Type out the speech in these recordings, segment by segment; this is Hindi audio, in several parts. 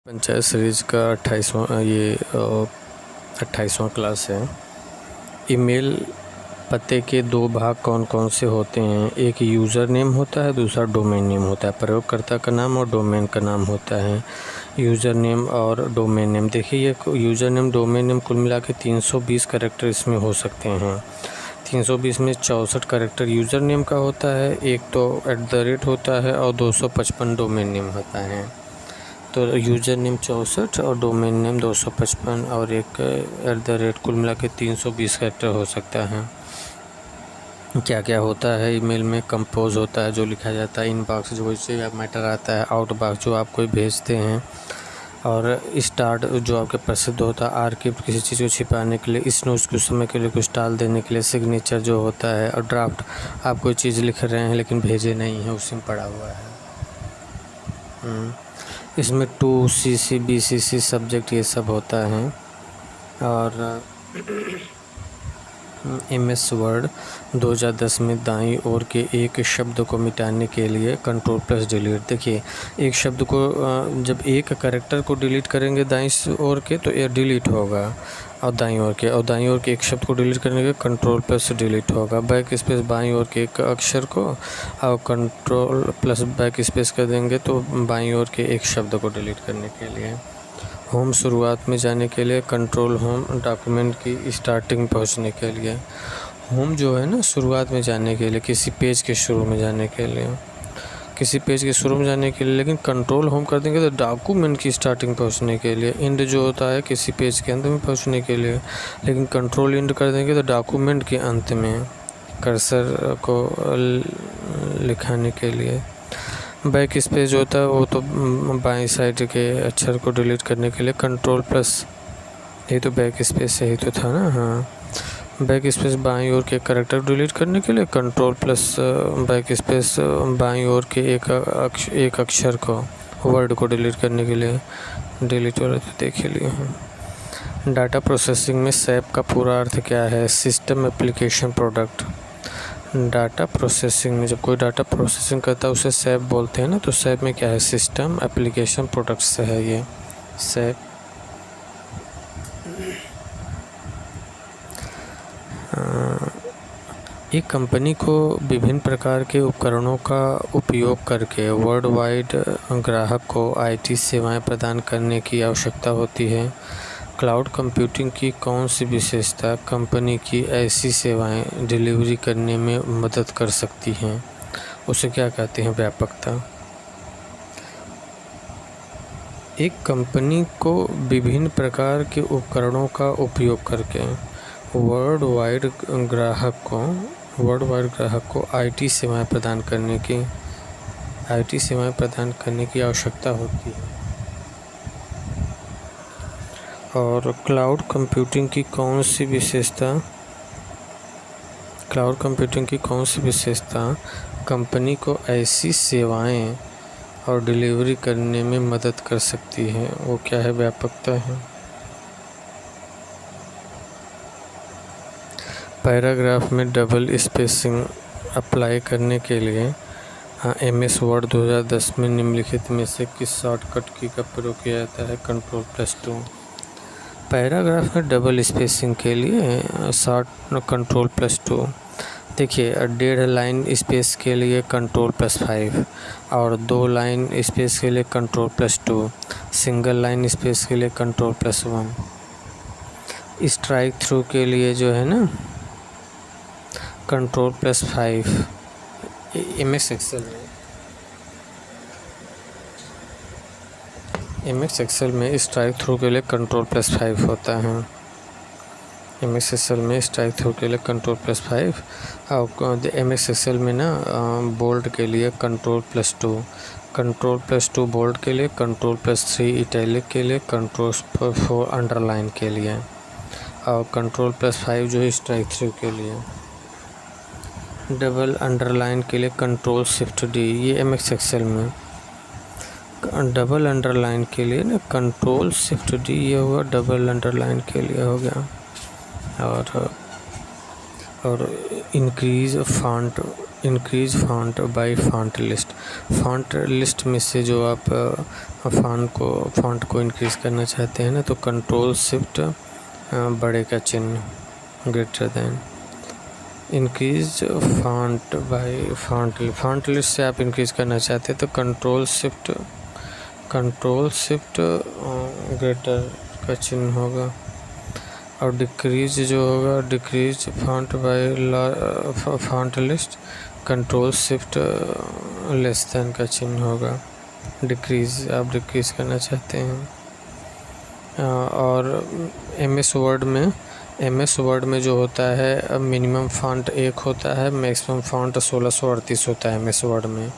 पंचायत सीरीज़ का 28वां क्लास है। ईमेल पते के दो भाग कौन कौन से होते हैं? एक यूज़र नेम होता है, दूसरा डोमेन नेम होता है। प्रयोगकर्ता का नाम और डोमेन का नाम होता है। यूज़र नेम और डोमेन नेम, देखिए ये यूज़र नेम डोमेन नेम कुल मिला के 320 कैरेक्टर इसमें हो सकते हैं। 320 में 64 कैरेक्टर यूज़र नेम का होता है, एक तो @ होता है और 255 डोमेन नेम होता है। तो यूज़र नेम 64 और डोमेन नेम 255 और एक @ कुल मिला के 320 कैरेक्टर हो सकता है। क्या क्या होता है ईमेल में? कंपोज होता है जो लिखा जाता है, इनबॉक्स जो इससे मैटर आता है, आउटबॉक्स जो आप कोई भेजते हैं, और स्टार्ट जो आपके प्रसिद्ध होता है, आर्किव किसी चीज़ को छिपाने के लिए, स्नूज कुछ समय के लिए कुछ टाल देने के लिए, सिग्नेचर जो होता है, और ड्राफ्ट आप कोई चीज़ लिख रहे हैं लेकिन भेजे नहीं हैं, उसी में पड़ा हुआ है। इसमें टू CC BCC सब्जेक्ट ये सब होता है। और MS वर्ड 2010 में दाईं ओर के एक शब्द को मिटाने के लिए Ctrl+Delete। देखिए एक शब्द को जब एक कैरेक्टर को डिलीट करेंगे दाईं ओर के तो ये डिलीट होगा, और दाईं ओर के एक शब्द को डिलीट करने के Ctrl+Delete होगा। बैक स्पेस बाईं ओर के एक अक्षर को और Ctrl+बैक कर देंगे तो बाईं ओर के एक शब्द को डिलीट करने के लिए। होम शुरुआत में जाने के लिए कंट्रोल होम, डॉक्यूमेंट की स्टार्टिंग पहुंचने के लिए। होम जो है ना शुरुआत में जाने के लिए, किसी पेज के शुरू में जाने के लिए, लेकिन कंट्रोल होम कर देंगे तो डॉक्यूमेंट की स्टार्टिंग पहुंचने के लिए। इंड जो होता है किसी पेज के अंत में पहुंचने के लिए, लेकिन कंट्रोल इंड कर देंगे तो डॉक्यूमेंट के अंत में कर्सर को लिखाने के लिए। बैक स्पेस जो होता है वो तो बाएं साइड के अक्षर को डिलीट करने के लिए Ctrl+, ये तो बैक स्पेस सही तो था ना, हाँ। बैक स्पेस बाईं ओर के कैरेक्टर डिलीट करने के लिए, Ctrl+बैक स्पेस बाईं ओर के एक अक्षर को, वर्ड को डिलीट करने के लिए। डिलीट वाला तो देख ही लिए हैं। डाटा प्रोसेसिंग में SAP का पूरा अर्थ क्या है? System application product. Data processing में जब कोई डाटा प्रोसेसिंग करता है उसे SAP बोलते हैं ना, तो SAP में क्या है? सिस्टम एप्लीकेशन प्रोडक्ट्स से है ये SAP। एक कंपनी को विभिन्न प्रकार के उपकरणों का उपयोग करके वर्ल्ड वाइड ग्राहक को IT सेवाएं प्रदान करने की आवश्यकता होती है। क्लाउड कंप्यूटिंग की कौन सी विशेषता कंपनी की ऐसी सेवाएं डिलीवरी करने में मदद कर सकती हैं? उसे क्या कहते हैं? व्यापकता। एक कंपनी को विभिन्न प्रकार के उपकरणों का उपयोग करके वर्ल्ड वाइड ग्राहक को IT सेवाएं प्रदान करने की आवश्यकता होती है। और क्लाउड कंप्यूटिंग की कौन सी विशेषता कंपनी को ऐसी सेवाएं और डिलीवरी करने में मदद कर सकती है? वो क्या है? व्यापकता है। पैराग्राफ में डबल स्पेसिंग अप्लाई करने के लिए MS वर्ड 2010 में निम्नलिखित में से किस शॉर्टकट की का प्रयोग किया जाता है? Ctrl+2। पैराग्राफ में डबल स्पेसिंग के लिए Ctrl+2। देखिए 1.5 लाइन स्पेस के लिए Ctrl+5 और 2 लाइन स्पेस के लिए Ctrl+2, सिंगल लाइन स्पेस के लिए Ctrl+1। स्ट्राइक थ्रू के लिए जो है ना Ctrl+5। MS एक्सेल में स्ट्राइक थ्रू के लिए Ctrl+5 होता है। MS एक्सेल में स्ट्राइक थ्रू के लिए Ctrl+5 और MS एक्सेल में ना बोल्ड के लिए Ctrl+2 बोल्ड के लिए, Ctrl+3 इटैलिक के लिए, Ctrl+4 अंडरलाइन के लिए, और Ctrl+5 जो है स्ट्राइक थ्रू के लिए। डबल अंडरलाइन के लिए Ctrl+Shift+D, ये MS एक्सेल में। डबल अंडरलाइन के लिए ना Ctrl+Shift+D, ये हुआ डबल अंडरलाइन के लिए हो गया। और increase font by font list में से जो आप फॉन्ट को इंक्रीज़ करना चाहते हैं ना, तो कंट्रोल शिफ्ट बड़े का चिन्ह greater than. Increase font by font list से आप इंक्रीज़ करना चाहते हैं तो कंट्रोल शिफ्ट ग्रेटर का चिन्ह होगा। और डिक्रीज जो होगा, decrease font by font list, control shift less than का चिन्ह होगा। डिक्रीज आप डिक्रीज़ करना चाहते हैं। और एमएस वर्ड में जो होता है मिनिमम फॉन्ट 1 होता है, मैक्सिमम फॉन्ट 1638 होता है एमएस वर्ड में।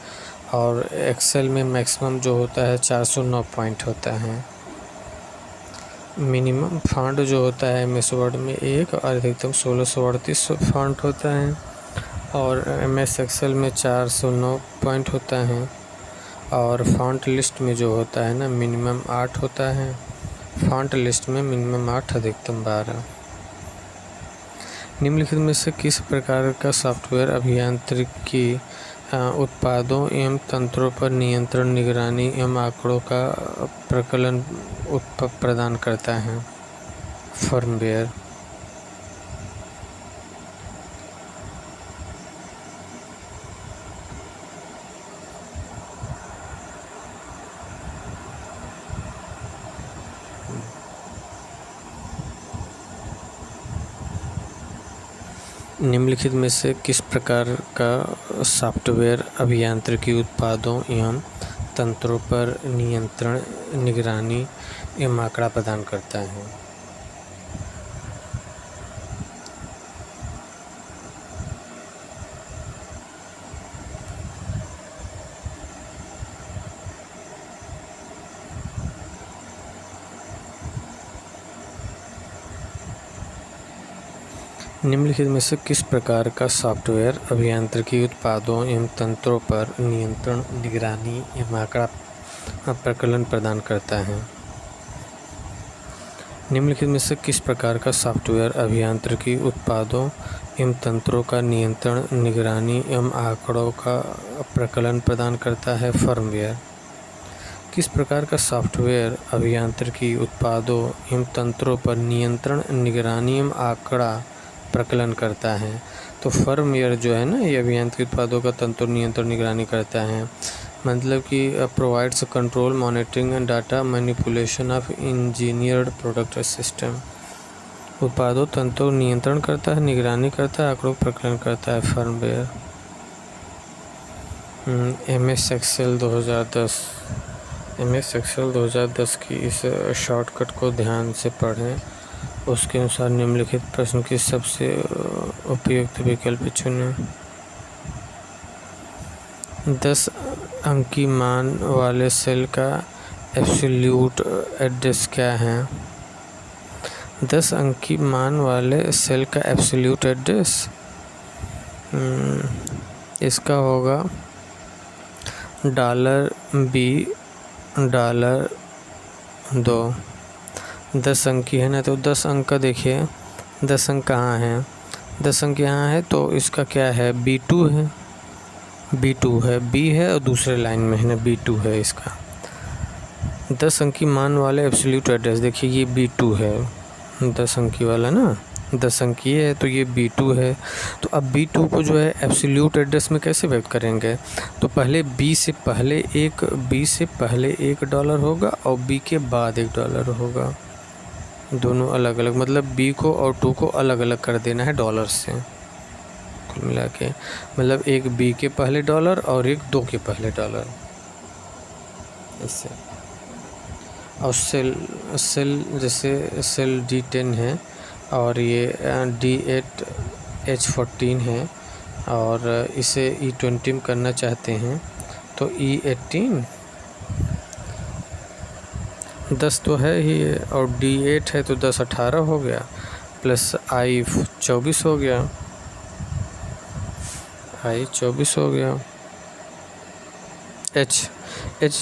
और एक्सेल में मैक्सिमम जो होता है 409 पॉइंट होता है। मिनिमम फॉन्ट जो होता है एमएस वर्ड में 1 और अधिकतम 1638 फॉन्ट होता है। और एमएस एक्सेल में 409 पॉइंट होता है। और फॉन्ट लिस्ट में जो होता है ना मिनिमम 8 होता है। फॉन्ट लिस्ट में मिनिमम 8, अधिकतम 12। निम्नलिखित में से किस प्रकार का सॉफ्टवेयर अभियांत्रिकी उत्पादों एवं तंत्रों पर नियंत्रण, निगरानी एवं आंकड़ों का प्रकलन प्रदान करता है? फर्मवेयर। निम्नलिखित में से किस प्रकार का सॉफ्टवेयर अभियांत्रिकी उत्पादों एवं तंत्रों पर नियंत्रण, निगरानी एवं आंकड़ा प्रदान करता है? निम्नलिखित में से किस प्रकार का सॉफ्टवेयर अभियांत्रिकी उत्पादों एवं तंत्रों पर नियंत्रण, निगरानी एवं आंकड़ा प्रकलन प्रदान करता है? निम्नलिखित में से किस प्रकार का सॉफ्टवेयर अभियांत्रिकी उत्पादों एवं तंत्रों का नियंत्रण, निगरानी एवं आंकड़ों का प्रकलन प्रदान करता है? फर्मवेयर। किस प्रकार का सॉफ्टवेयर अभियांत्रिकी उत्पादों एवं तंत्रों पर नियंत्रण, निगरानी एवं आंकड़ा प्रकलन करता है? तो फर्मवेयर जो है ना, ये अभियांत्रिकी उत्पादों का तंत्र, नियंत्रण, निगरानी करता है। मतलब कि provides control, monitoring and data manipulation of engineered product system. उत्पादों, तंत्रों नियंत्रण करता है, निगरानी करता है, आंकड़ों प्रकलन करता है फर्मवेयर। एमएस एक्सेल 2010 की इस शॉर्टकट को ध्यान से पढ़ें। उसके अनुसार निम्नलिखित प्रश्न की सबसे उपयुक्त विकल्प चुनें। 10 अंकी मान वाले सेल का एब्सोल्यूट एड्रेस क्या है? 10 अंकी मान वाले सेल का एब्सोल्यूट एड्रेस इसका होगा $B$2। 10 अंकी है ना, तो 10 अंक का देखिए 10 अंक कहाँ है? 10 अंक यहाँ है, तो इसका क्या है? B2 है, B है और दूसरे लाइन में है ना B2 है इसका। 10 अंकी मान वाले एब्सोल्यूट एड्रेस, देखिए ये B2 है, 10 अंकी वाला ना, 10 अंकी है तो ये B2 है। तो अब B2 को जो है एब्सोल्यूट एड्रेस में कैसे व्यक्त करेंगे? तो पहले B से पहले $1 होगा और B के बाद $1 होगा। दोनों अलग अलग, मतलब B को और 2 को अलग अलग कर देना है डॉलर से। कुल मिला के मतलब एक B के पहले $, और एक 2 के पहले $। इससे और सेल जैसे सेल D10 है और ये D8H14 है और इसे E20 करना चाहते हैं तो E18 10 तो है ही और D8 है तो 10 18 हो गया, प्लस I 24 हो गया, H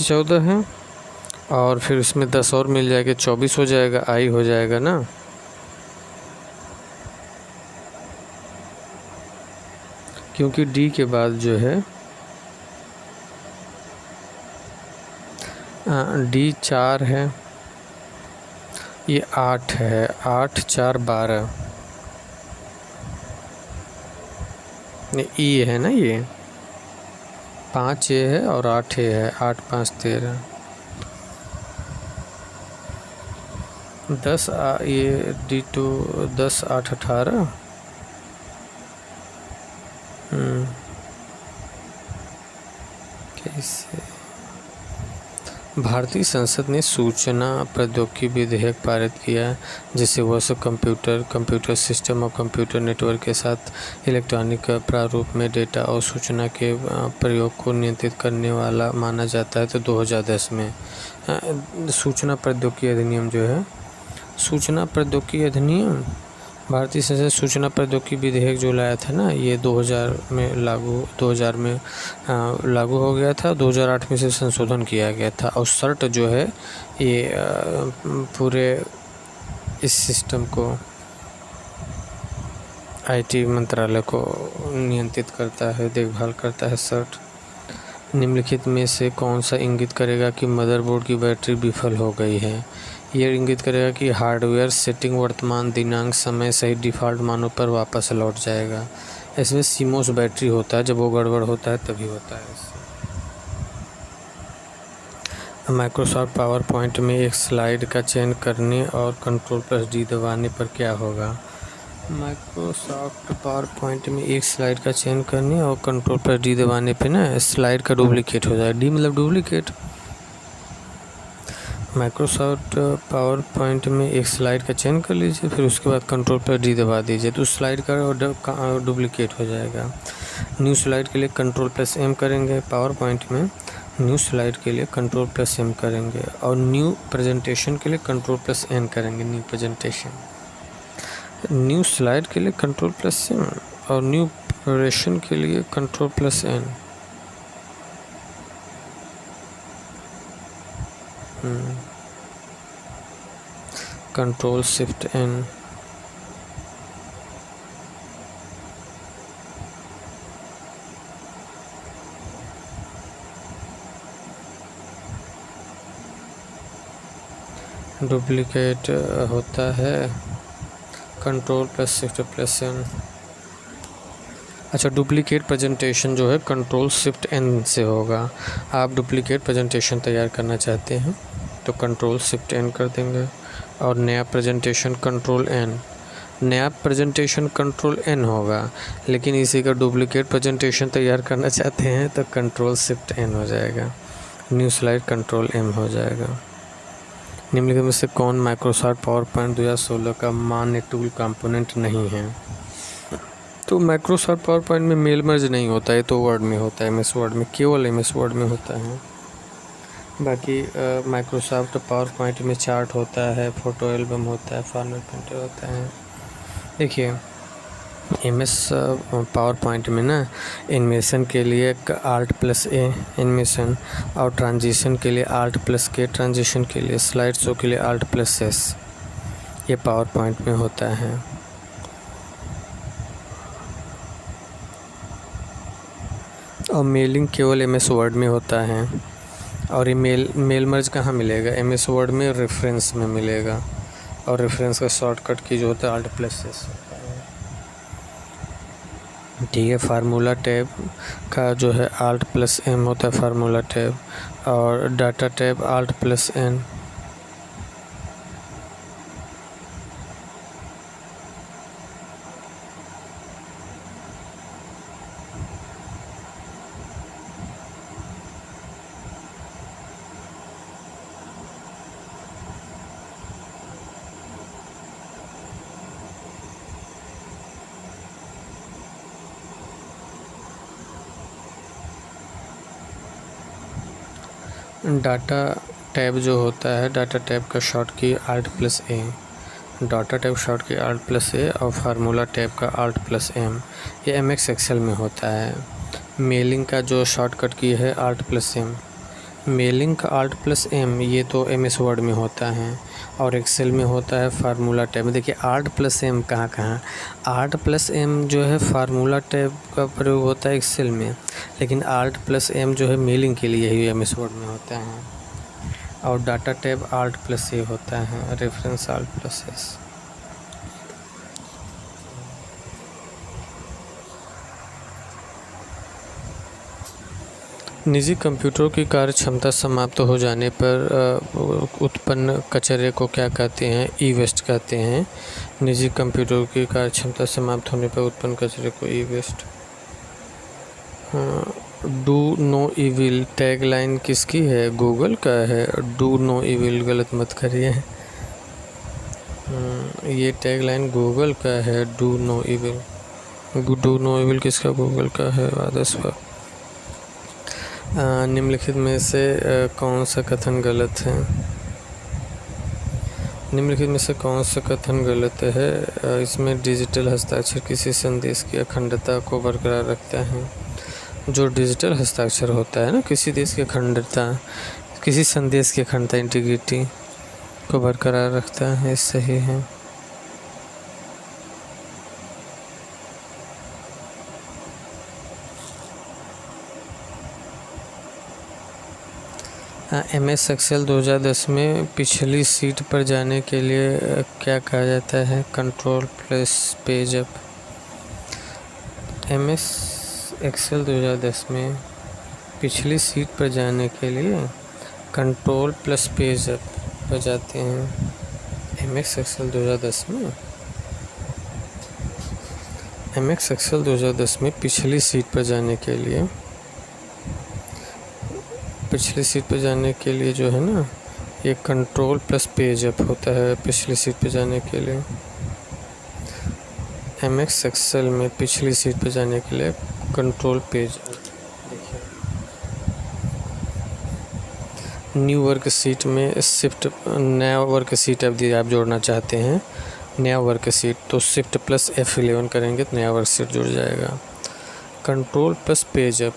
14 है और फिर इसमें 10 और मिल जाएगा, 24 हो जाएगा, I हो जाएगा ना। क्योंकि D के बाद जो है डी 4 है, ये 8 है, 8 4 12, ई है ना, ये 5 ये है और 8 ये है, 8 5 13, 10 ये D2 10 8 18। कैसे भारतीय संसद ने सूचना प्रौद्योगिकी विधेयक पारित किया है, जिससे वह सब कंप्यूटर सिस्टम और कंप्यूटर नेटवर्क के साथ इलेक्ट्रॉनिक प्रारूप में डेटा और सूचना के प्रयोग को नियंत्रित करने वाला माना जाता है। तो 2010 में सूचना प्रौद्योगिकी अधिनियम जो है, सूचना प्रौद्योगिकी अधिनियम, भारतीय संसद सूचना प्रौद्योगिकी विधेयक जो लाया था ना, ये 2000 में लागू हो गया था। 2008 में से संशोधन किया गया था और सर्ट जो है ये पूरे इस सिस्टम को, आईटी मंत्रालय को नियंत्रित करता है, देखभाल करता है सर्ट। निम्नलिखित में से कौन सा इंगित करेगा कि मदरबोर्ड की बैटरी विफल हो गई है? यह इंगित करेगा कि हार्डवेयर सेटिंग वर्तमान दिनांक समय सहित डिफ़ॉल्ट मानों पर वापस लौट जाएगा। इसमें सीमोस बैटरी होता है, जब वो गड़बड़ होता है तभी होता है इससे। माइक्रोसॉफ्ट पावर पॉइंट में एक स्लाइड का चयन करने और Ctrl+D दबाने पर क्या होगा? माइक्रोसॉफ्ट पावर पॉइंट में एक स्लाइड का चयन करने और Ctrl+D दबाने पे ना स्लाइड का डुप्लीकेट हो जाएगा। डी मतलब डुप्लीकेट। माइक्रोसॉफ्ट पावर पॉइंट में एक स्लाइड का चयन कर लीजिए, फिर उसके बाद Ctrl+D दबा दीजिए तो उस स्लाइड का डुप्लीकेट हो जाएगा। न्यू स्लाइड के लिए Ctrl+M करेंगे, पावर पॉइंट में न्यू स्लाइड के लिए Ctrl+M करेंगे और न्यू प्रेजेंटेशन के लिए Ctrl+N करेंगे। न्यू प्रेजेंटेशन, न्यू स्लाइड के लिए Ctrl+M और न्यू प्रेजेंटेशन के लिए Ctrl+N। Ctrl+Shift+N। डुप्लीकेट होता है Ctrl+Shift+N। अच्छा, डुप्लीकेट प्रेजेंटेशन जो है Ctrl+Shift+N से होगा। आप डुप्लीकेट प्रेजेंटेशन तैयार करना चाहते हैं तो Ctrl+Shift+N कर देंगे और नया प्रेजेंटेशन Ctrl+N। नया प्रेजेंटेशन Ctrl+N होगा, लेकिन इसी का डुप्लीकेट प्रेजेंटेशन तैयार करना चाहते हैं तो Ctrl+Shift+N हो जाएगा। न्यू स्लाइड Ctrl+M हो जाएगा। निम्नलिखित में से कौन माइक्रोसॉफ्ट पावर पॉइंट 2016 का मान्य टूल कंपोनेंट नहीं है? तो माइक्रोसॉफ्ट पावर पॉइंट में मेल मर्ज नहीं होता है, तो वर्ड में होता है, MS वर्ड में, केवल MS वर्ड में होता है। बाकी माइक्रोसॉफ्ट पावर पॉइंट में चार्ट होता है, फ़ोटो एल्बम होता है, फॉर्मेट प्रिंटर होता है। देखिए MS पावर पॉइंट में ना एनिमेशन के लिए Alt+A एनिमेशन और ट्रांजिशन के लिए Alt+K ट्रांजिशन के लिए, स्लाइड शो के लिए Alt+S, ये पावर पॉइंट में होता है। और मेलिंग केवल MS वर्ड में होता है। और ये मेल मर्ज कहाँ मिलेगा? MS वर्ड में रेफरेंस में मिलेगा, और रेफरेंस का शॉर्टकट की जो होता है Alt+S होता है। ठीक है, फार्मूला टैब का जो है Alt+M होता है फार्मूला टैब, और data tab Alt+N। Data tab जो होता है, डाटा टैब का शॉर्ट की Alt+A, डाटा टैब शॉर्ट की Alt+A और फार्मूला टैब का Alt+M, ये MX एक्सेल में होता है। मेलिंग का जो शॉर्टकट की है Alt+M, मेलिंग का Alt+M ये तो MS वर्ड में होता है और एक्सेल में होता है फार्मूला टैब। देखिए Alt+M कहाँ Alt+M जो है फार्मूला टैब का प्रयोग होता है एक्सेल में, लेकिन Alt+M जो है मेलिंग के लिए ही MS वर्ड में होता है। और डाटा टैब Alt+A होता है, रेफरेंस Alt+S। निजी कंप्यूटरों की कार्य क्षमता समाप्त हो जाने पर उत्पन्न कचरे को क्या कहते हैं? ई वेस्ट कहते हैं। निजी कंप्यूटरों की कार्य क्षमता समाप्त होने पर उत्पन्न कचरे को e waste. Do no evil tagline किसकी है? गूगल का है। डू नो इविल गलत मत करिए। ये टैगलाइन गूगल का है, do no evil. Do no evil किसका? गूगल का है। आदर्श निम्नलिखित में से कौन सा कथन गलत है? निम्नलिखित में से कौन सा कथन गलत है? इसमें डिजिटल हस्ताक्षर किसी संदेश की अखंडता को बरकरार रखता है। जो डिजिटल हस्ताक्षर होता है ना, किसी देश की अखंडता, किसी संदेश की अखंडता, इंटीग्रिटी को बरकरार रखता है। सही है। MS एक्सेल 2010 में पिछली सीट पर जाने के लिए क्या कहा जाता है? Ctrl+Page up. MS एक्सेल 2010 में पिछली सीट पर जाने के लिए Ctrl+Page अप पर जाते हैं। MS एक्सेल 2010 में MS एक्सेल 2010 में पिछली सीट पर जाने के लिए, पिछली सीट पे जाने के लिए जो है ना, ये Ctrl+Page अप होता है पिछली सीट पे जाने के लिए। MS एक्सेल में पिछली सीट पे जाने के लिए Ctrl+Page up. New work seat में शिफ्ट, नया वर्क सीट यदि आप जोड़ना चाहते हैं, नया वर्क सीट, तो Shift+F11 करेंगे तो नया वर्क सीट जुड़ जाएगा। Ctrl+Page up.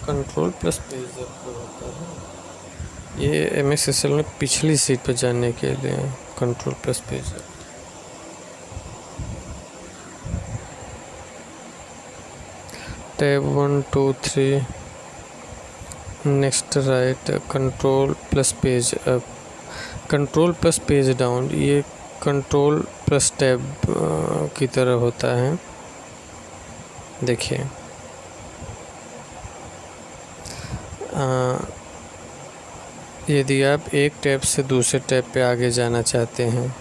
Ctrl+Page अप होता है ये MS एक्सेल में पिछली सीट पर जाने के लिए Ctrl+Page up. Tab 1 2 3 next right Ctrl+Page up. Ctrl+Page down, ये Ctrl+Tab की तरह होता है। देखिए, यदि आप एक टैब से दूसरे टैब पे आगे जाना चाहते हैं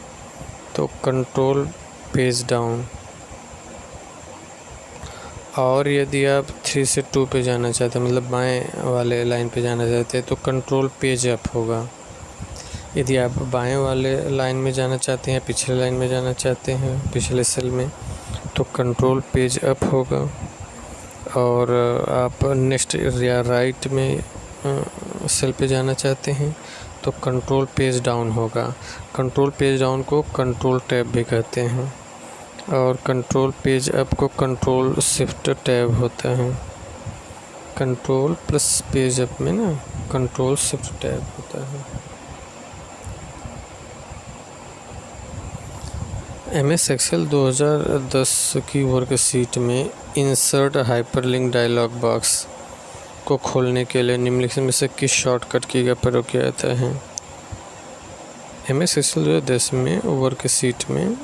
तो Ctrl+Page डाउन, और यदि आप 3 से 2 पे जाना चाहते हैं, मतलब बाएं वाले लाइन पे जाना चाहते हैं, तो Ctrl+Page अप होगा। यदि आप बाएं वाले लाइन में जाना चाहते हैं, पिछले लाइन में जाना चाहते हैं, पिछले सेल में, तो Ctrl+Page अप होगा। और आप नेक्स्ट या राइट में सेल पे जाना चाहते हैं तो Ctrl+Page डाउन होगा। Ctrl+Page डाउन को Ctrl+Tab भी कहते हैं, और Ctrl+Page अप को Ctrl+Shift+Tab होता है। Ctrl+Page अप में ना Ctrl+Shift+Tab होता है। MS एक्सेल 2010 की वर्कशीट में इंसर्ट हाइपरलिंक डायलॉग बॉक्स को खोलने के लिए निम्नलिखित में से किस शॉर्टकट की का प्रयोग किया जाता है? MS एक्सेल 2010 में वर्कशीट में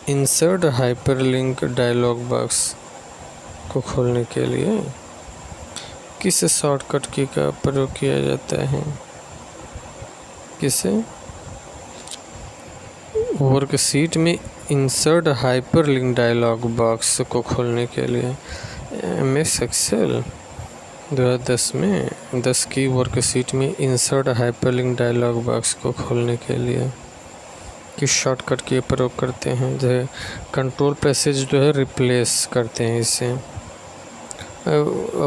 इंसर्ट हाइपरलिंक डायलॉग बॉक्स को खोलने के लिए किस शॉर्टकट की का प्रयोग किया जाता है? किसे? वर्कशीट में इंसर्ट हाइपरलिंक डायलॉग बॉक्स को खोलने के लिए MS एक्सेल 2010 में 10 की वर्कशीट में इंसर्ट हाइपरलिंक डायलॉग बॉक्स को खोलने के लिए किस शॉर्टकट के प्रयोग करते हैं? जो है Ctrl+S जो है रिप्लेस करते हैं इसे।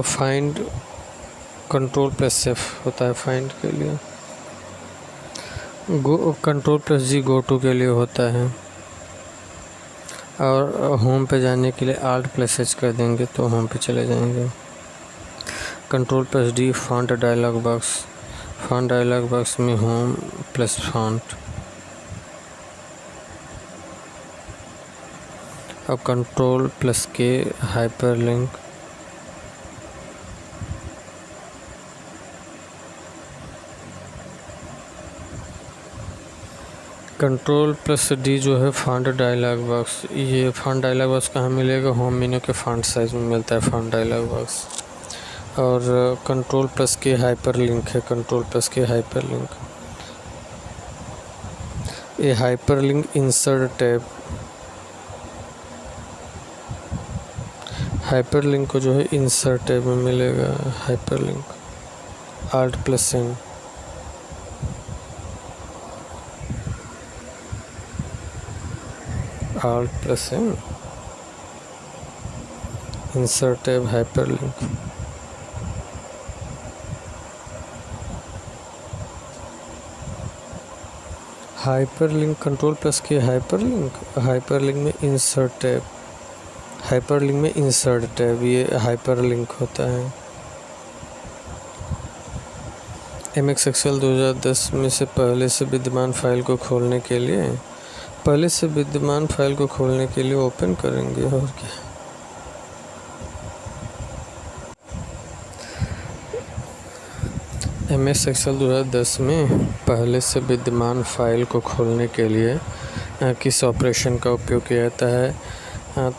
फाइंड Ctrl+F होता है फाइंड के लिए। Ctrl+G गो टू के लिए होता है, और होम पे जाने के लिए Alt+H कर देंगे तो होम पे चले जाएंगे। Ctrl+D font dialog box, font dialog box में होम प्लस फॉन्ट। अब Ctrl+K हाइपरलिंक, Ctrl+D जो है फॉन्ट डायलॉग बॉक्स। ये फॉन्ट डायलॉग बॉक्स कहाँ मिलेगा? होम मेन्यू के फॉन्ट साइज में मिलता है फॉन्ट डायलॉग बॉक्स। और Ctrl+K हाइपरलिंक है, Ctrl+K हाइपरलिंक। ये हाइपरलिंक इंसर्ट टैब, हाइपरलिंक को जो है इंसर्ट टैब में मिलेगा hyperlink. Alt+N, Alt+N, insert tab hyperlink. Hyperlink Ctrl+K hyperlink, hyperlink में इंसर्ट टैब, हाइपरलिंक में इंसर्ट टैब, ये हाइपरलिंक होता है। MS Excel 2010 में से पहले से विद्यमान फाइल को खोलने के लिए, पहले से विद्यमान फाइल को खोलने के लिए ओपन करेंगे और क्या। MS Excel 2010 में पहले से विद्यमान फाइल को खोलने के लिए किस ऑपरेशन का उपयोग किया जाता है?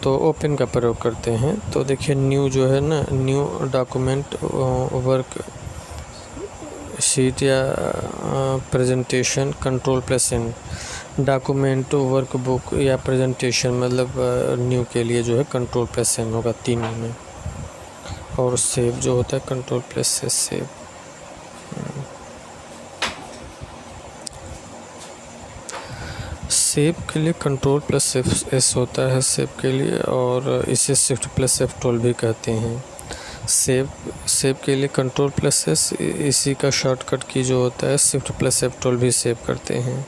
तो ओपन का प्रयोग करते हैं। तो देखिए न्यू जो है ना, न्यू डॉक्यूमेंट वर्क शीट या प्रेजेंटेशन Ctrl+N, डॉक्यूमेंट वर्कबुक या प्रेजेंटेशन मतलब न्यू के लिए जो है Ctrl+N होगा तीनों में। और सेव जो होता है Ctrl+S सेव। सेव के लिए Ctrl+S होता है सेव के लिए, और इसे Shift+F12 भी कहते हैं। सेव के लिए Ctrl+S, इसी का शॉर्टकट की जो होता है Shift+F12 भी सेव करते हैं,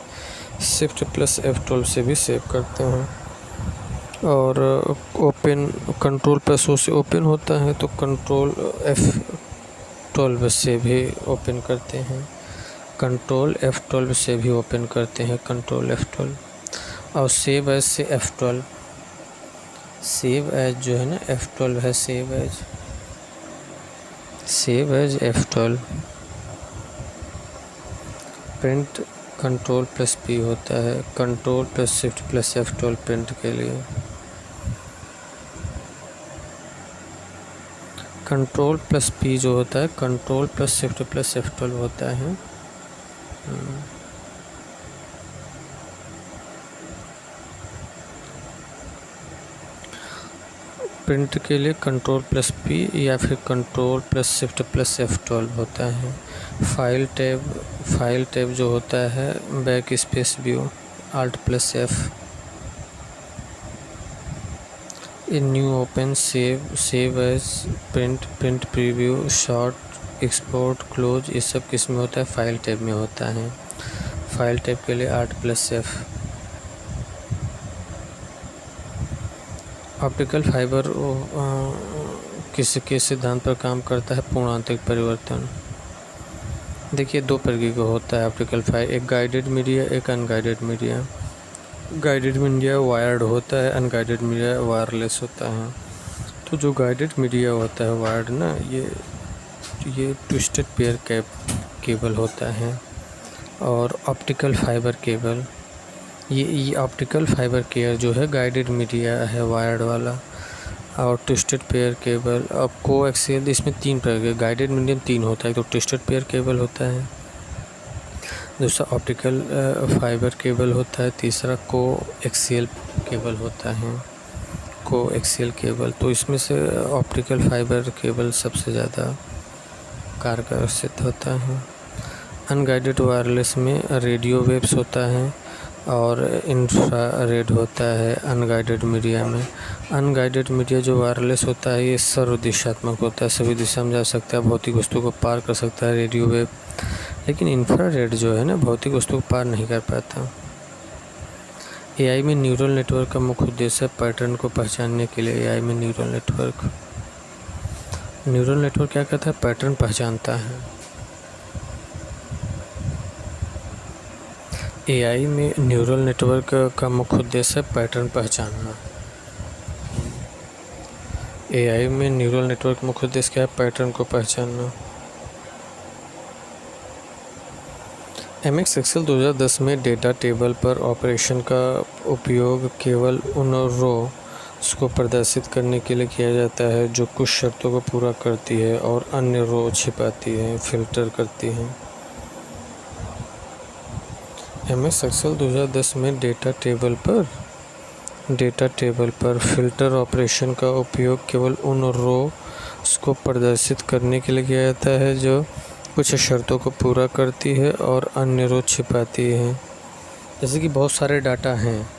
Shift+F12 से भी सेव करते हैं। और ओपन Ctrl+O से ओपन होता है, तो Ctrl+F12 से भी ओपन करते हैं, Ctrl+F12 से भी ओपन करते हैं, Ctrl+F12। और सेव एज से F12, सेव एज जो है ना F12 है, save as F12। Print Ctrl+P होता है, Ctrl+Shift+F12 प्रिंट के लिए। Ctrl+P जो होता है Ctrl+Shift+F12 होता है। प्रिंट के लिए Ctrl+P या फिर Ctrl+Shift+F12 होता है। फाइल टैब जो होता है backstage view, Alt+F। New open, save as, print preview, short, export, close, ये सब किस में होता है? फाइल टैब में होता है। फाइल टैब के लिए Alt+F। ऑप्टिकल फाइबर किसके सिद्धांत पर काम करता है? पूर्णांतिक परिवर्तन। देखिए दो प्रकार का होता है ऑप्टिकल फाइबर, एक गाइडेड मीडिया, एक unguided media. Guided media wired होता है, अनगाइडेड मीडिया वायरलेस होता है। तो जो गाइडेड मीडिया होता है वायर्ड ना, ये ट्विस्टेड पेयर केबल होता है। और ऑप्टिकल फाइबर केबल, ये ऑप्टिकल फाइबर केयर जो है गाइडेड मीडिया है वायर्ड वाला। और ट्विस्टेड पेयर केबल, अब कोएक्सियल, इसमें तीन प्रकार के गाइडेड मीडियम तीन होता है। तो ट्विस्टेड पेयर केबल होता है, दूसरा ऑप्टिकल फाइबर केबल होता है, तीसरा कोएक्सियल केबल होता है, कोएक्सियल केबल। तो इसमें से ऑप्टिकल फाइबर केबल सबसे ज़्यादा कारगर सिद्ध होता है। अनगाइडेड वायरलेस में रेडियो वेव्स होता है और इंफ्रारेड होता है अनगाइडेड मीडिया में। अनगाइडेड मीडिया जो वायरलेस होता है ये सर्वदिशात्मक होता है, सभी दिशा में जा सकता है, भौतिक वस्तु को पार कर सकता है रेडियो वेव। लेकिन इंफ्रारेड जो है ना, भौतिक वस्तु को पार नहीं कर पाता। AI में न्यूरल नेटवर्क का मुख्य उद्देश्य है पैटर्न को पहचानने के लिए। AI में न्यूरल नेटवर्क क्या करता है? पैटर्न पहचानता है। AI में न्यूरल नेटवर्क का मुख्य उद्देश्य है पैटर्न पहचानना। एआई में न्यूरल नेटवर्क मुख्य उद्देश्य क्या है? पैटर्न को पहचानना। एमएस एक्सेल 2010 में डेटा टेबल पर ऑपरेशन का उपयोग केवल उन रोज को प्रदर्शित करने के लिए किया जाता है जो कुछ शर्तों को पूरा करती है और अन्य रो छिपाती है, फिल्टर करती है। एमएस एक्सेल 2010 में डेटा टेबल पर फिल्टर ऑपरेशन का उपयोग केवल उन रोज को प्रदर्शित करने के लिए किया जाता है जो कुछ शर्तों को पूरा करती है और अन्य रो छिपाती है। जैसे कि बहुत सारे डाटा हैं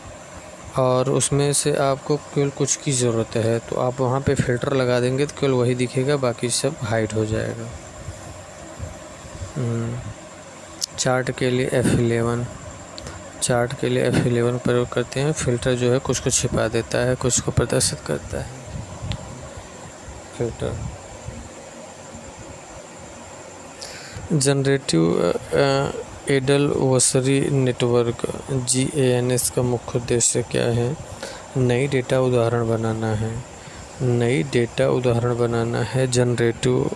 और उसमें से आपको केवल कुछ की ज़रूरत है, तो आप वहाँ पे फ़िल्टर लगा देंगे तो केवल वही दिखेगा, बाकी सब हाइड हो जाएगा। चार्ट के लिए F11 प्रयोग करते हैं। फ़िल्टर जो है कुछ को छिपा देता है, कुछ को प्रदर्शित करता है। फिल्टर जनरेटिव एडलवर्सरी नेटवर्क GANS का मुख्य उद्देश्य क्या है? नई डेटा उदाहरण बनाना है। जनरेटिव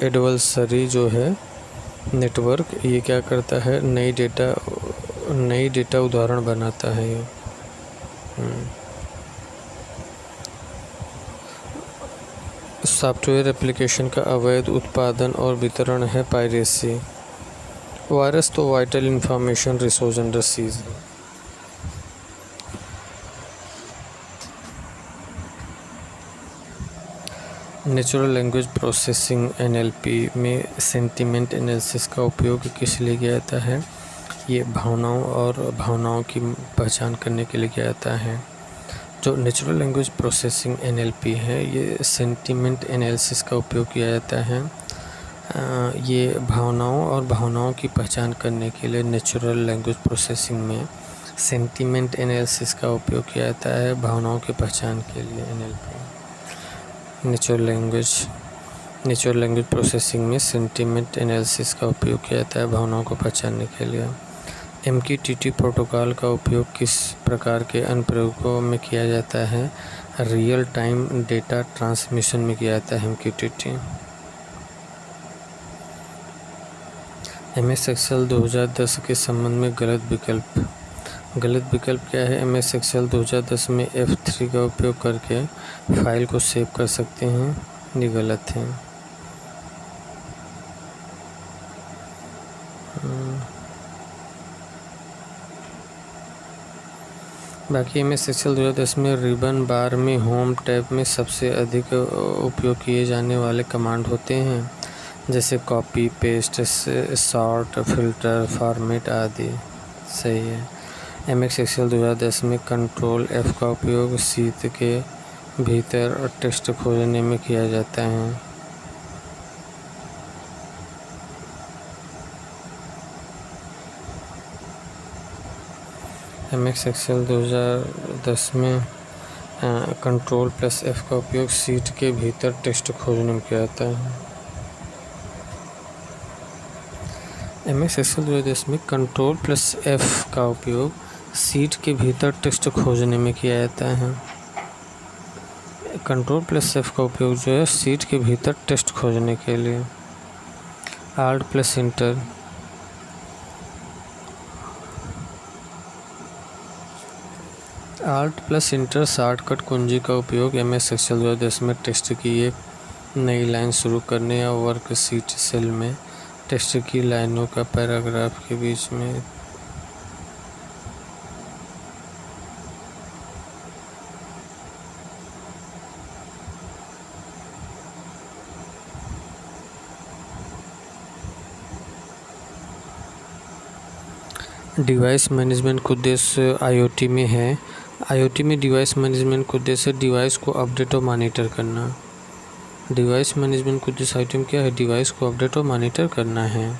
एडलवर्सरी जो है नेटवर्क, ये क्या करता है? नई डेटा उदाहरण बनाता है ये। सॉफ्टवेयर एप्लीकेशन का अवैध उत्पादन और वितरण है पायरेसी। वायरस तो vital information resource under seize. Natural language processing NLP में सेंटिमेंट एनालिसिस का उपयोग किस लिए किया जाता है? ये भावनाओं की पहचान करने के लिए किया जाता है। जो नेचुरल लैंग्वेज प्रोसेसिंग NLP है, ये सेंटिमेंट एनालिसिस का उपयोग किया जाता है। ये भावनाओं की पहचान करने के लिए नेचुरल लैंग्वेज प्रोसेसिंग में सेंटिमेंट एनालिसिस का उपयोग किया जाता है। भावनाओं की पहचान के लिए NLP नेचुरल लैंग्वेज प्रोसेसिंग में सेंटिमेंट एनालिसिस का उपयोग किया जाता है भावनाओं को पहचानने के लिए। MQTT प्रोटोकॉल का उपयोग किस प्रकार के अनुप्रयोगों में किया जाता है? रियल टाइम डेटा ट्रांसमिशन में किया जाता है MQTT। MS एक्सेल 2010 के संबंध में गलत विकल्प क्या है? MS एक्सेल 2010 में F3 का उपयोग करके फाइल को सेव कर सकते हैं, ये गलत है। बाकी MS एक्सेल 2010 में रिबन बार में होम टैब में सबसे अधिक उपयोग किए जाने वाले कमांड होते हैं, जैसे copy, paste, sort, filter, format आदि। सही है। MS एक्सेल 2010 में कंट्रोल F का उपयोग शीट के भीतर टेक्स्ट खोजने में किया जाता है। MS एक्सेल 2010 में कंट्रोल प्लस F का उपयोग शीट के भीतर टेक्स्ट खोजने में किया जाता है। MS एक्सेल 2010 में कंट्रोल प्लस F का उपयोग शीट के भीतर टेक्स्ट खोजने में किया जाता है। कंट्रोल प्लस F का उपयोग जो है शीट के भीतर टेक्स्ट खोजने के लिए। Alt प्लस इंटर शॉर्टकट कुंजी का उपयोग MS एक्सेल 2010 में टेक्स्ट की एक नई लाइन शुरू करने या वर्कशीट सेल में टेक्स्ट की लाइनों का पैराग्राफ के बीच में डिवाइस मैनेजमेंट का उद्देश्य IoT में है। IoT में डिवाइस मैनेजमेंट का उद्देश्य डिवाइस को अपडेट और मॉनिटर करना। डिवाइस मैनेजमेंट का उद्देश्य IoT में क्या है? डिवाइस को अपडेट और मॉनिटर करना है।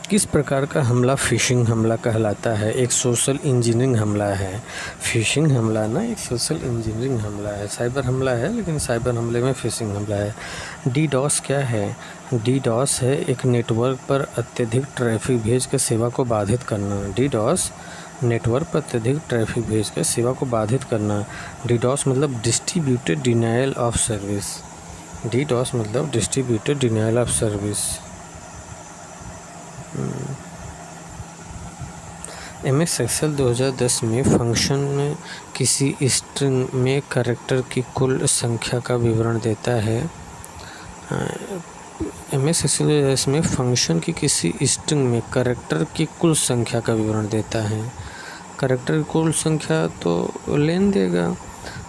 किस प्रकार का हमला फ़िशिंग हमला कहलाता है? एक सोशल इंजीनियरिंग हमला है। फ़िशिंग हमला ना एक सोशल इंजीनियरिंग हमला है। साइबर हमला है, लेकिन साइबर हमले में फ़िशिंग हमला है। डीडॉस क्या है? डीडॉस है एक नेटवर्क पर अत्यधिक ट्रैफ़िक भेज कर सेवा को बाधित करना। डीडॉस नेटवर्क पर अत्यधिक ट्रैफ़िक भेज कर सेवा को बाधित करना। डीडॉस मतलब distributed denial of service. DDoS मतलब distributed denial of service. MS Excel 2010 में फंक्शन में किसी स्ट्रिंग में कैरेक्टर की कुल संख्या का विवरण देता है। एमएस एक्सेल 2010 में फंक्शन की किसी स्ट्रिंग में कैरेक्टर की कुल संख्या का विवरण देता है। कैरेक्टर की कुल संख्या तो लेन देगा।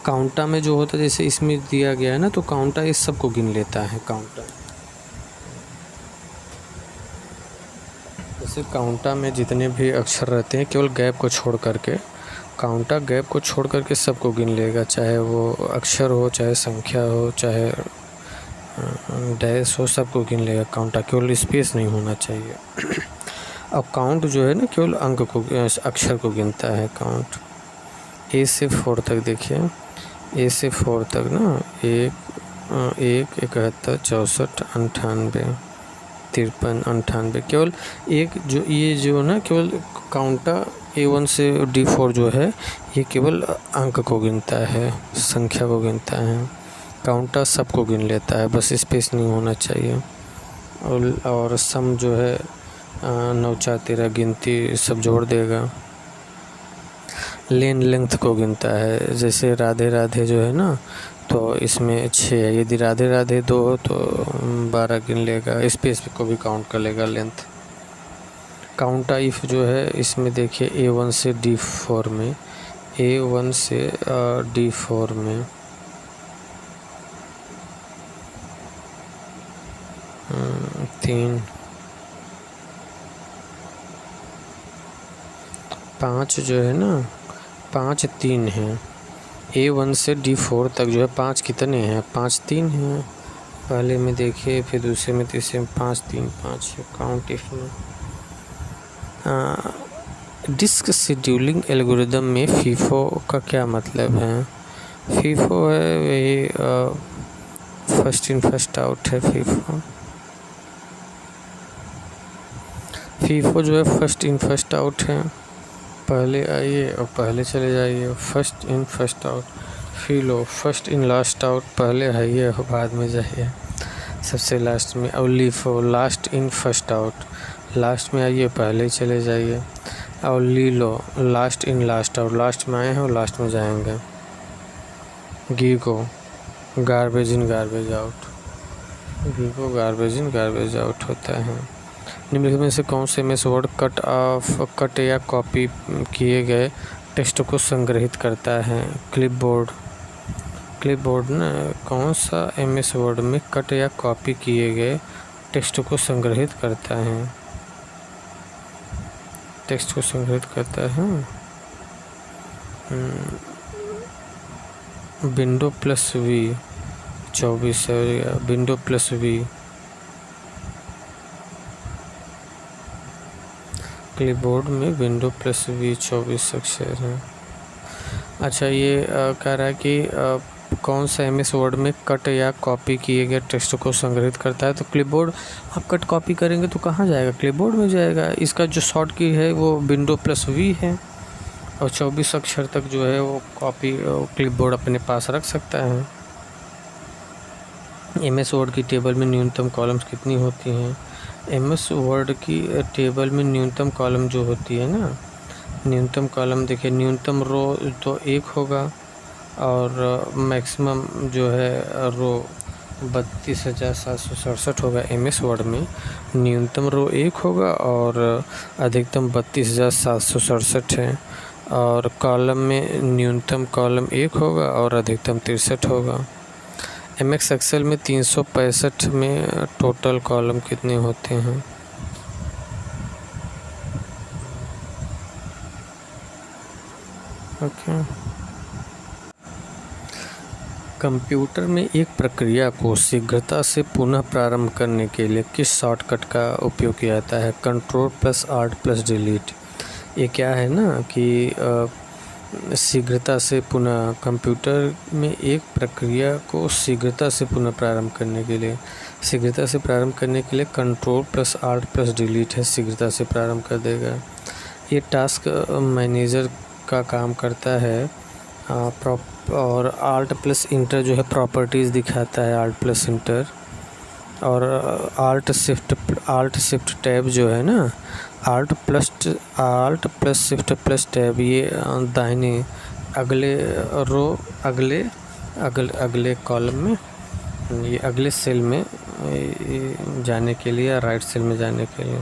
काउंटा में जो होता है, जैसे इसमें दिया गया है ना, तो काउंटा इस सब को गिन लेता है। काउंटा जैसे काउंटा में जितने भी अक्षर रहते हैं केवल गैप को छोड़ करके, काउंटा गैप को छोड़ करके सबको गिन लेगा, चाहे वो अक्षर हो, चाहे संख्या हो, चाहे डैश हो, सबको गिन लेगा काउंटा। केवल स्पेस नहीं होना चाहिए। अब काउंट जो है ना केवल अंक को, अक्षर को गिनता है काउंट। ए से 4 तक देखिए, ए से 4 तक ना 1, 71, 64, 98, 53, 98, केवल एक जो ये जो ना केवल काउंटा A1 से D4 जो है ये केवल अंक को गिनता है, संख्या को गिनता है। काउंटा सबको गिन लेता है, बस स्पेस नहीं होना चाहिए। और सम जो है 9, 4, 13 गिनती सब जोड़ देगा। लेन लेंथ को गिनता है, जैसे राधे राधे जो है ना, तो इसमें 6 है। यदि राधे राधे 2 हो तो 12 गिन लेगा। स्पेस को भी काउंट कर लेगा लेंथ। काउंटा इफ़ जो है इसमें देखिए A1 से D4 में, A1 से D4 में 3, 5 जो है ना, 5 3 है। A1 से D4 तक जो है 5 कितने हैं? 5 3 हैं। पहले में देखिए, फिर दूसरे में, तीसरे में 5 3 5 है। काउंट इफ में डिस्क शेड्यूलिंग एल्गोरिदम में फीफो का क्या मतलब है? फीफो है वही फर्स्ट इन फर्स्ट आउट है। फीफो जो है फर्स्ट इन फर्स्ट आउट है। पहले आइए और पहले चले जाइए, first in first out. FILO first in last out, पहले आइए और बाद में जाइए सबसे लास्ट में। और LIFO last in first out, last में आइए पहले चले जाइए। और लीलो last in last out, last में आए हैं और लास्ट में जाएंगे। GIGO garbage in garbage out, GIGO garbage in garbage out होता है। निम्नलिखित में से कौन से MS वर्ड कट या कॉपी किए गए टेक्स्ट को संग्रहित करता है? क्लिपबोर्ड। क्लिपबोर्ड ना कौन सा MS वर्ड में कट या कॉपी किए गए टेक्स्ट को संग्रहित करता है? टेक्स्ट को संग्रहित करता है विंडो प्लस V 24 है। Window plus V। क्लिपबोर्ड में विंडो प्लस V 24 अक्षर है। अच्छा, ये कह रहा है कि कौन सा MS वर्ड में कट या कॉपी किए गए टेक्स्ट को संग्रहित करता है? तो क्लिपबोर्ड, आप कट कॉपी करेंगे तो कहाँ जाएगा? क्लिपबोर्ड में जाएगा। इसका जो शॉर्ट की है वो विंडो प्लस V है, और 24 अक्षर तक जो है वो कॉपी क्लिपबोर्ड अपने पास रख सकता है। MS वर्ड की टेबल में न्यूनतम कॉलम्स कितनी होती हैं? MS वर्ड की टेबल में न्यूनतम कॉलम जो होती है ना, न्यूनतम कॉलम देखिए, न्यूनतम रो तो 1 होगा और मैक्सिमम जो है रो 32,767 होगा। MS वर्ड में न्यूनतम रो 1 होगा और अधिकतम 32,767 है। और कॉलम में न्यूनतम कॉलम 1 होगा और अधिकतम 63 होगा। MS एक्सेल में 365 में टोटल कॉलम कितने होते हैं? ओके। कंप्यूटर में एक प्रक्रिया को शीघ्रता से पुनः प्रारंभ करने के लिए किस शॉर्टकट का उपयोग किया जाता है? Ctrl+Alt+Delete। ये क्या है ना कि शीघ्रता से पुनः, कंप्यूटर में एक प्रक्रिया को शीघ्रता से पुनः प्रारंभ करने के लिए, शीघ्रता से प्रारंभ करने के लिए Ctrl+Alt+Delete है, शीघ्रता से प्रारंभ कर देगा। ये टास्क मैनेजर का काम करता है। और Alt+Enter जो है प्रॉपर्टीज़ दिखाता है, Alt+Enter। और Alt+Shift टैब जो है ना, Alt+Shift+टैब, ये दाहिने अगले रो, अगले कॉलम में, ये अगले सेल में जाने के लिए, राइट सेल में जाने के लिए।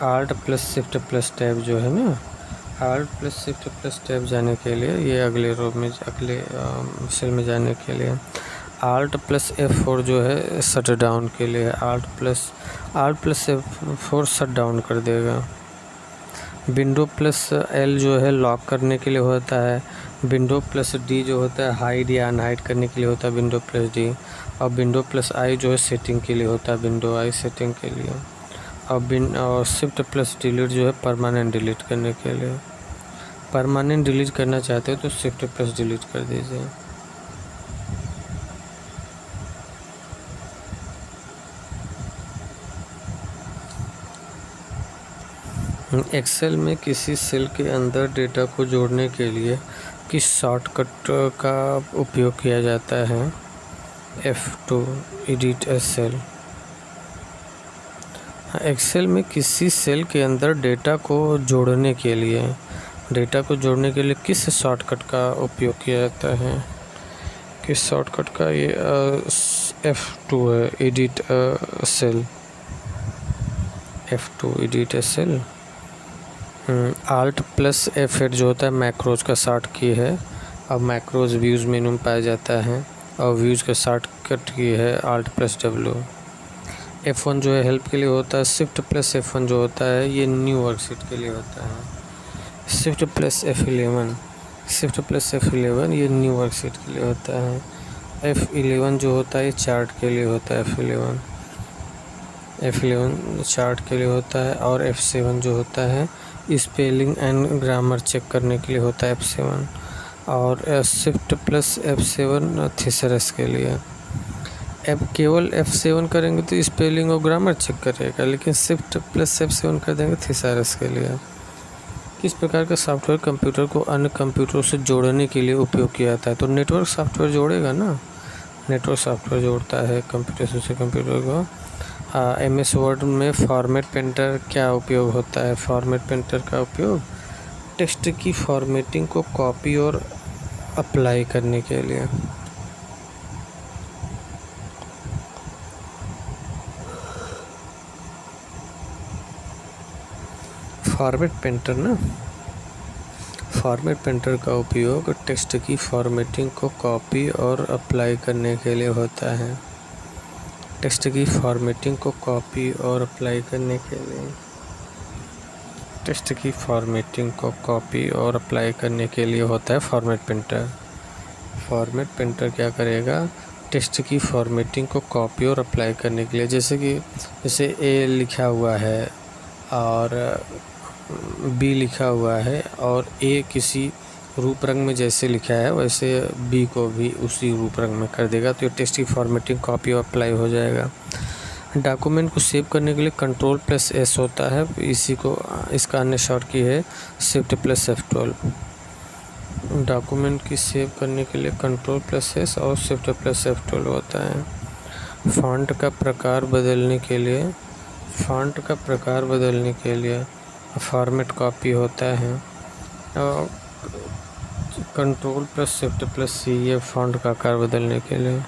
Alt+Shift+टैब जो है ना, Alt+Shift+टैब जाने के लिए, ये अगले रो में, अगले सेल में जाने के लिए। Alt+F4 जो है शट डाउन के लिए, Alt+F4 शट डाउन कर देगा। Window+L जो है लॉक करने के लिए होता है। Window+D जो होता है हाइड या अनहाइड करने के लिए होता है, Window+D। और Window+I जो है सेटिंग के लिए होता है, Window+I सेटिंग के लिए। और Shift+Delete जो है परमानेंट डिलीट करने के लिए। परमानेंट डिलीट करना चाहते हो तो Shift+Delete कर दीजिए। एक्सेल में किसी सेल के अंदर डेटा को जोड़ने के लिए किस शॉर्टकट का उपयोग किया जाता है? F2 edit a cell. Excel में किसी सेल के अंदर डेटा को जोड़ने के लिए किस शॉर्टकट का उपयोग किया जाता है? किस शॉर्टकट का? ये F2 है, edit cell, F2 edit a cell. Alt+F8 जो होता है मैक्रोज का शॉर्ट की है। अब मैक्रोज व्यूज़ मेनू में पाया जाता है, और व्यूज़ का शॉर्टकट की है Alt+W। F1 जो है हेल्प के लिए होता है। Shift+F1 जो होता है ये न्यू वर्कशीट के लिए होता है। Shift+F11 ये न्यू वर्कशीट के लिए होता है। F11 जो होता है ये चार्ट के लिए होता है, F11 चार्ट के लिए होता है। और F7 जो होता है स्पेलिंग एंड ग्रामर चेक करने के लिए होता है, F7। और Shift+F7 थीसरस के लिए। अब केवल F7 करेंगे तो स्पेलिंग और ग्रामर चेक करेगा, लेकिन Shift+F7 कर देंगे थीसरस के लिए। किस प्रकार का सॉफ्टवेयर कंप्यूटर को अन्य कंप्यूटरों से जोड़ने के लिए उपयोग किया जाता है? तो नेटवर्क सॉफ्टवेयर जोड़ेगा ना, नेटवर्क सॉफ्टवेयर जोड़ता है कंप्यूटर से कंप्यूटर को। MS वर्ड में फॉर्मेट पेंटर क्या उपयोग होता है? फॉर्मेट पेंटर का उपयोग टेक्स्ट की फॉर्मेटिंग को कॉपी और अप्लाई करने के लिए। फॉर्मेट पेंटर का उपयोग टेक्स्ट की फॉर्मेटिंग को कॉपी और अप्लाई करने के लिए होता है। टेक्स्ट की फॉर्मेटिंग को कॉपी और अप्लाई करने के लिए, टेक्स्ट की फॉर्मेटिंग को कॉपी और अप्लाई करने के लिए होता है फॉर्मेट पेंटर। फॉर्मेट पेंटर क्या करेगा? टेक्स्ट की फॉर्मेटिंग को कॉपी और अप्लाई करने के लिए, जैसे A लिखा हुआ है और B लिखा हुआ है, और A किसी रूप रंग में जैसे लिखा है वैसे B को भी उसी रूप रंग में कर देगा, तो ये टेक्स्ट की फॉर्मेटिंग कॉपी और अप्लाई हो जाएगा। डॉक्यूमेंट को सेव करने के लिए Ctrl+S होता है, इसका अन्य शॉर्ट की है Shift+F12। डॉक्यूमेंट की सेव करने के लिए Ctrl+S और Shift+F12 होता है। फ़ॉन्ट का प्रकार बदलने के लिए फॉर्मेट कॉपी होता है, और Ctrl+Shift+C ये फ़ॉन्ट का आकार बदलने के लिए।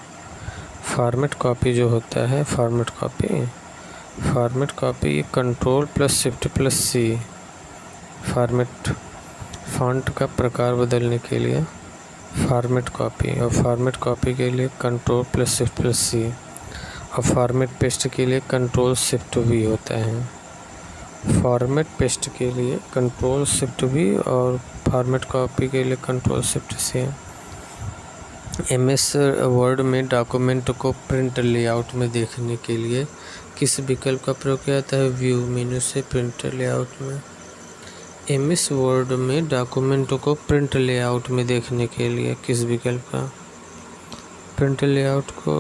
फॉर्मेट कॉपी जो होता है, फॉर्मेट कॉपी ये Ctrl+Shift+C फ़ॉन्ट का प्रकार बदलने के लिए फॉर्मेट कॉपी, और फॉर्मेट कॉपी के लिए Ctrl+Shift+C, और फॉर्मेट पेस्ट के लिए Ctrl+Shift+V होता है। फॉर्मेट पेस्ट के लिए Ctrl+Shift+V और फॉर्मेट कॉपी के लिए Ctrl+Shift+C। MS वर्ड में डॉक्यूमेंट को प्रिंट लेआउट में देखने के लिए किस विकल्प का प्रयोग किया जाता है? व्यू मेन्यू से प्रिंट लेआउट में। MS वर्ड में डॉक्यूमेंट को प्रिंट लेआउट में देखने के लिए किस विकल्प का? प्रिंट लेआउट को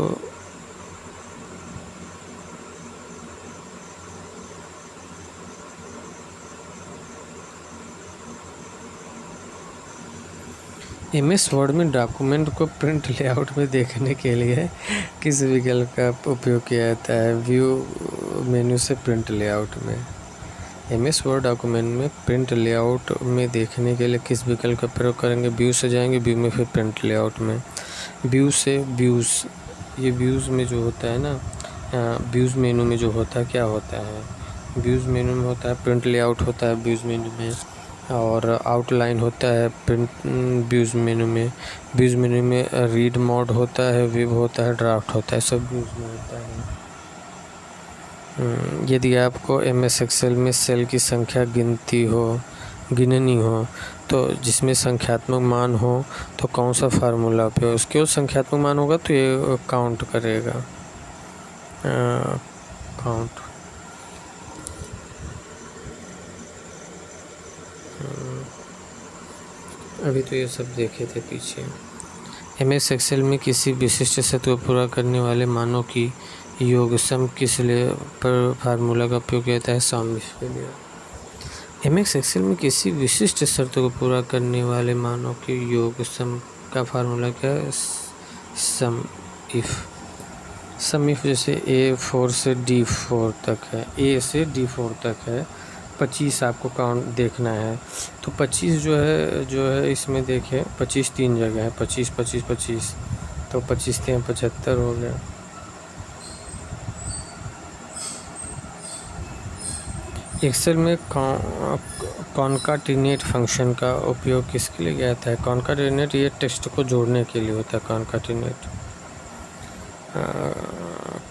MS वर्ड में डॉक्यूमेंट को प्रिंट लेआउट में देखने के लिए किस विकल्प का उपयोग किया जाता है? व्यू मेन्यू से प्रिंट लेआउट में। MS वर्ड डॉक्यूमेंट में प्रिंट लेआउट में देखने के लिए किस विकल्प का प्रयोग करेंगे? व्यू से जाएंगे, व्यू में फिर प्रिंट लेआउट में। व्यू से व्यूज़, ये व्यूज़ में जो होता है ना, व्यूज़ मेनू में जो होता है क्या होता है? व्यूज़ मेनू में होता है प्रिंट लेआउट होता है व्यूज़ मेनू में, और आउटलाइन होता है प्रिंट व्यूज़ मेनू में। व्यूज़ मेनू में रीड मोड होता है, व्यू होता है, ड्राफ्ट होता है, सब व्यूज़ में होता है। यदि आपको MS एक्सेल में सेल की संख्या गिननी हो तो जिसमें संख्यात्मक मान हो तो कौन सा फार्मूला उपयोग? उसके संख्यात्मक मान होगा तो ये काउंट करेगा, काउंट। अभी तो ये सब देखे थे पीछे। MS एक्सेल में किसी विशिष्ट सत्य को पूरा करने वाले मानों की योग सम किस लिए पर फार्मूला का उपयोग किया जाता है? सम के लिए। MS एक्सेल में किसी विशिष्ट शर्त को पूरा करने वाले मानों के योग सम का फार्मूला क्या है? सम इफ जैसे A4 से D4 तक है, A से D4 तक है, 25 आपको काउंट देखना है तो 25 जो है इसमें देखें 25 तीन जगह है, 25 25 25, तो 25 3 75 हो गया। एक्सेल में कॉनकाटिनेट फंक्शन का उपयोग किसके लिए किया जाता है? कॉनकाटिनेट ये टेक्स्ट को जोड़ने के लिए होता है।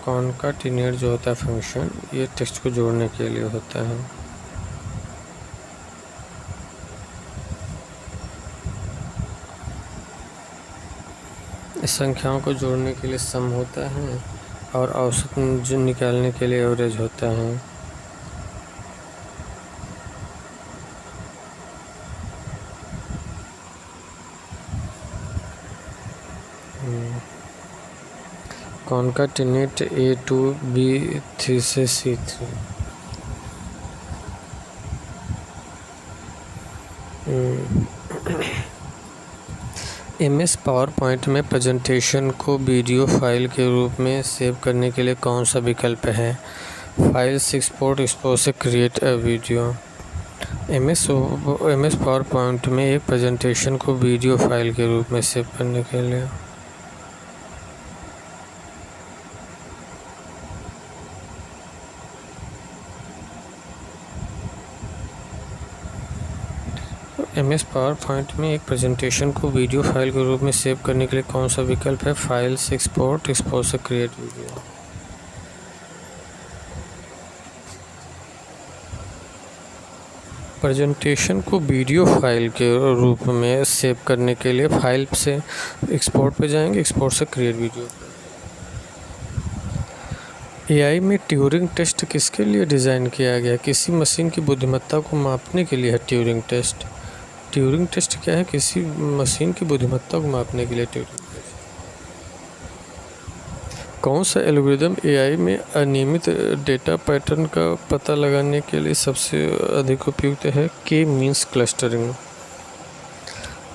कॉनकाटिनेट जो होता है फंक्शन, ये टेक्स्ट को जोड़ने के लिए होता है। संख्याओं को जोड़ने के लिए सम होता है और औसत जो निकालने के लिए एवरेज होता है। कॉनकाटिनेट A to B3 से C3। MS पावर पॉइंट में प्रेजेंटेशन को वीडियो फाइल के रूप में सेव करने के लिए कौन सा विकल्प है? फाइल एक्सपोर्ट से create a video. MS power point में एक प्रेजेंटेशन को वीडियो फाइल के रूप में सेव करने के लिए MS पावर पॉइंट में एक प्रेजेंटेशन को वीडियो फाइल के रूप में सेव करने के लिए कौन सा विकल्प है? फाइल एक्सपोर्ट से क्रिएट वीडियो। प्रेजेंटेशन को वीडियो फाइल के रूप में सेव करने के लिए फाइल से एक्सपोर्ट पे जाएंगे, एक्सपोर्ट से क्रिएट वीडियो। AI में ट्यूरिंग टेस्ट किसके लिए डिज़ाइन किया गया? किसी मशीन की बुद्धिमत्ता को मापने के लिए है ट्यूरिंग टेस्ट। ट्यूरिंग टेस्ट क्या है? किसी मशीन की बुद्धिमत्ता को मापने के लिए ट्यूरिंग टेस्ट। कौन सा एल्गोरिदम AI में अनियमित डेटा पैटर्न का पता लगाने के लिए सबसे अधिक उपयुक्त है? K means clustering.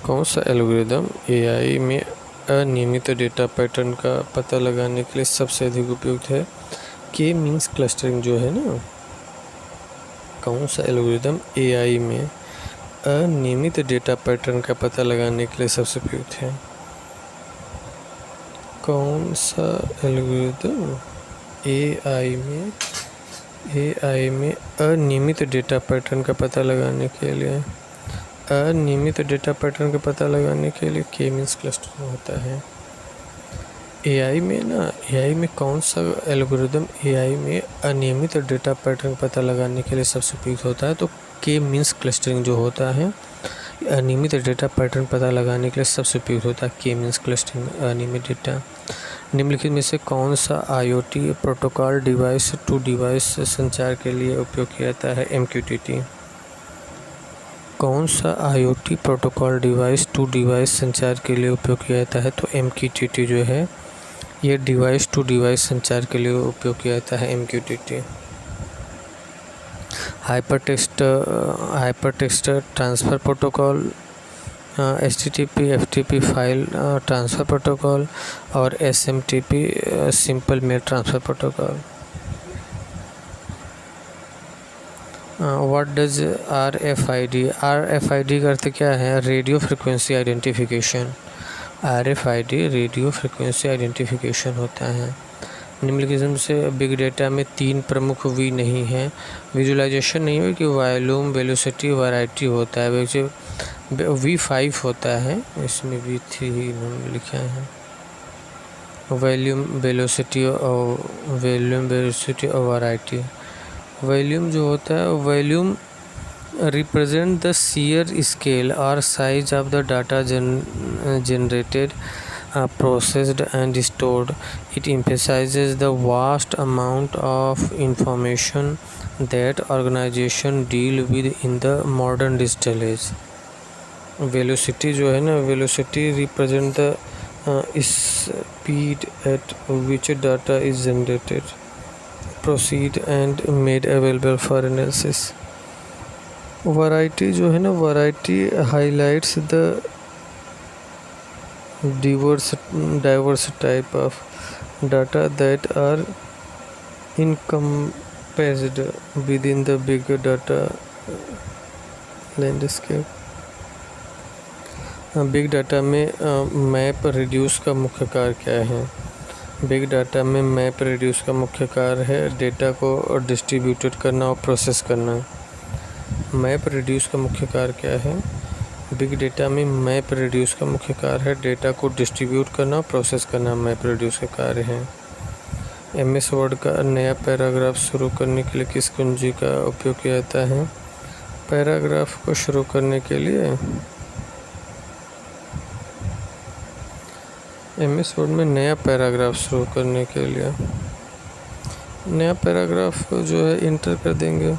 कौन सा एल्गोरिदम AI में अनियमित डेटा पैटर्न का पता लगाने के लिए सबसे अधिक उपयुक्त है? K मीन्स क्लस्टरिंग जो है ना। कौन सा एल्गोरिदम AI में अनियमित डेटा पैटर्न का पता लगाने के लिए सबसे उपयुक्त है? कौन सा एल्गोरिदम AI में अनियमित डेटा पैटर्न का पता लगाने के लिए K मीन्स क्लस्टरिंग होता है। AI में कौन सा एल्गोरिदम AI में अनियमित डेटा पैटर्न पता लगाने के लिए सबसे उपयुक्त होता है? तो K मीन्स क्लस्टरिंग जो होता है अनियमित डेटा पैटर्न पता लगाने के लिए सबसे उपयुक्त होता है के मीन्स क्लस्टरिंग अनियमित डेटा। निम्नलिखित में से कौन सा IoT protocol device to device संचार के लिए उपयोग किया जाता है? MQTT। कौन सा IoT protocol device to device संचार के लिए उपयोग किया जाता है? तो MQTT जो है ये डिवाइस टू डिवाइस संचार के लिए उपयोग किया जाता है MQTT। Hypertext transfer protocol, HTTP FTP file transfer protocol और SMTP simple mail transfer protocol. What does RFID? RFID का अर्थ क्या है? Radio frequency identification. RFID radio frequency identification होता है। निम्नलिखित से बिग डेटा में 3 प्रमुख V नहीं है। विजुअलाइजेशन नहीं है कि वॉल्यूम, वेलोसिटी, वैरायटी होता है। वैसे V5 होता है, इसमें V3 लिखा है। वॉल्यूम, वेलोसिटी और वैरायटी। वॉल्यूम जो होता है, volume represent the sheer scale or size of the data generated, processed and stored. It emphasizes the vast amount of information that organization deal with in the modern digital age. Velocity जो है ना, velocity represent the speed at which data is generated, proceed and made available for analysis. Variety जो है ना, variety highlights the diverse type of data that are encompassed within the big data landscape। Big data में मैप रिड्यूस का मुख्य कार्य क्या है? बिग डाटा में मैप रिड्यूस का मुख्य कार्य है डेटा को डिस्ट्रीब्यूटेड करना और प्रोसेस करना। मैप रिड्यूस का मुख्य कार्य क्या है? बिग डेटा में मैप रिड्यूस का मुख्य कार्य है डेटा को डिस्ट्रीब्यूट करना और प्रोसेस करना। मैप रिड्यूस का कार्य है। MS वर्ड का नया पैराग्राफ शुरू करने के लिए किस कुंजी का उपयोग किया जाता है? पैराग्राफ को शुरू करने के लिए MS वर्ड में नया पैराग्राफ शुरू करने के लिए नया पैराग्राफ जो है इंटर कर देंगे।